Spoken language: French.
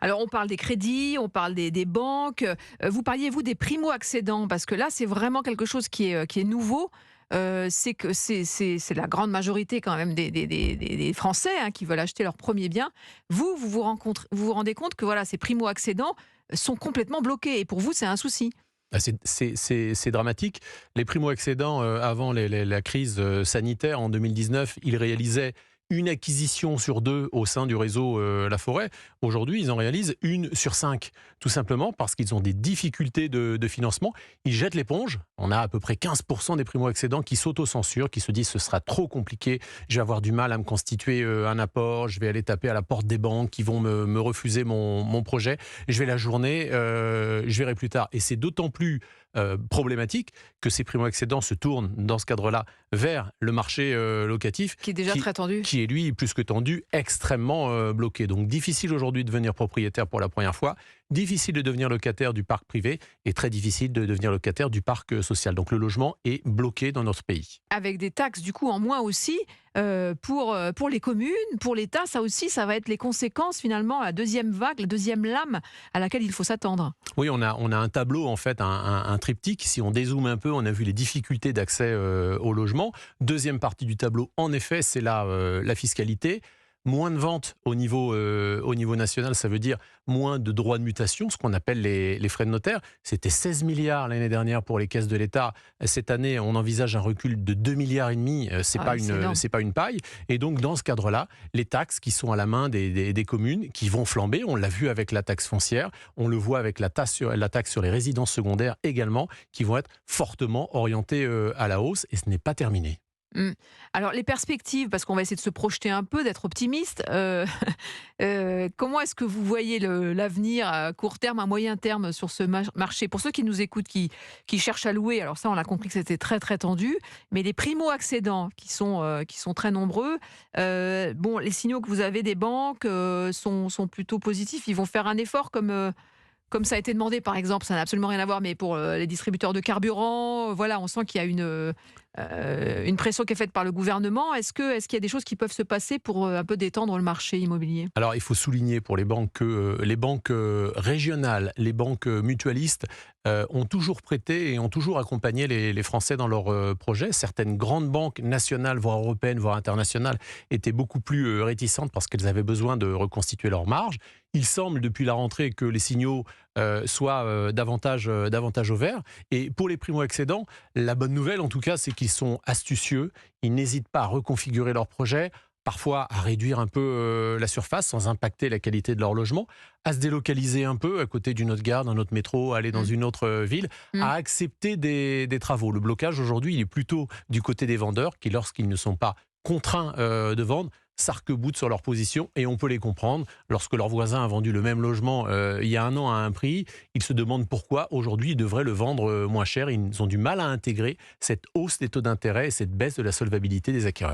Alors on parle des crédits, on parle des banques. Vous parliez, vous, des primo-accédants, parce que là, c'est vraiment quelque chose qui est nouveau. C'est que c'est la grande majorité quand même des Français, hein, qui veulent acheter leur premier bien. Vous vous rendez compte que voilà, ces primo-accédants sont complètement bloqués et pour vous, c'est un souci? Ah, c'est dramatique. Les primo-accédants, avant la crise sanitaire en 2019, ils réalisaient une acquisition sur 2 au sein du réseau La Forêt. Aujourd'hui, ils en réalisent 1 sur 5, tout simplement parce qu'ils ont des difficultés de financement. Ils jettent l'éponge. On a à peu près 15% des primo-accédants qui s'autocensurent, qui se disent: «Ce sera trop compliqué, je vais avoir du mal à me constituer un apport, je vais aller taper à la porte des banques qui vont me refuser mon projet. Je vais la journée, je verrai plus tard.» Et c'est d'autant plus problématique que ces primo-accédants se tournent dans ce cadre-là vers le marché locatif Qui est déjà très tendu? qui est lui plus que tendu, extrêmement bloqué. Donc difficile aujourd'hui de devenir propriétaire pour la première fois, difficile de devenir locataire du parc privé et très difficile de devenir locataire du parc social. Donc le logement est bloqué dans notre pays. Avec des taxes du coup en moins aussi, pour les communes, pour l'État, ça aussi, ça va être les conséquences finalement, la deuxième vague, la deuxième lame à laquelle il faut s'attendre. Oui, on a un tableau, en fait, un triptyque. Si on dézoome un peu, on a vu les difficultés d'accès au logement. Deuxième partie du tableau, en effet, c'est la fiscalité. Moins de ventes au niveau national, ça veut dire moins de droits de mutation, ce qu'on appelle les frais de notaire. C'était 16 milliards l'année dernière pour les caisses de l'État. Cette année, on envisage un recul de 2,5 milliards. Ah oui, c'est énorme. C'est pas une paille. Et donc, dans ce cadre-là, les taxes qui sont à la main des communes, qui vont flamber, on l'a vu avec la taxe foncière, on le voit avec la taxe sur les résidences secondaires également, qui vont être fortement orientées à la hausse, et ce n'est pas terminé. Mmh. Alors les perspectives, parce qu'on va essayer de se projeter un peu, d'être optimiste, comment est-ce que vous voyez l'avenir à court terme, à moyen terme sur ce marché? Pour ceux qui nous écoutent, qui cherchent à louer, alors ça on a compris que c'était très, très tendu, mais les primo-accédants qui sont très nombreux, bon, les signaux que vous avez des banques, sont plutôt positifs. Ils vont faire un effort comme ça a été demandé, par exemple, ça n'a absolument rien à voir, mais pour les distributeurs de carburant, voilà, on sent qu'il y a une pression qui est faite par le gouvernement. Est-ce qu'il y a des choses qui peuvent se passer pour un peu détendre le marché immobilier? Alors, il faut souligner pour les banques que les banques régionales, les banques mutualistes ont toujours prêté et ont toujours accompagné les Français dans leurs projets. Certaines grandes banques nationales, voire européennes, voire internationales, étaient beaucoup plus réticentes parce qu'elles avaient besoin de reconstituer leurs marges. Il semble, depuis la rentrée, que les signaux soient davantage au vert. Et pour les primo-accédants, la bonne nouvelle, en tout cas, c'est qu'ils sont astucieux. Ils n'hésitent pas à reconfigurer leurs projets, parfois à réduire un peu la surface sans impacter la qualité de leur logement, à se délocaliser un peu à côté d'une autre gare, d'un autre métro, aller dans Mmh. une autre ville, Mmh. à accepter des travaux. Le blocage aujourd'hui, il est plutôt du côté des vendeurs qui, lorsqu'ils ne sont pas contraints de vendre, s'arc-boutent sur leur position, et on peut les comprendre. Lorsque leur voisin a vendu le même logement il y a 1 an à un prix, ils se demandent pourquoi aujourd'hui ils devraient le vendre moins cher. Ils ont du mal à intégrer cette hausse des taux d'intérêt et cette baisse de la solvabilité des acquéreurs.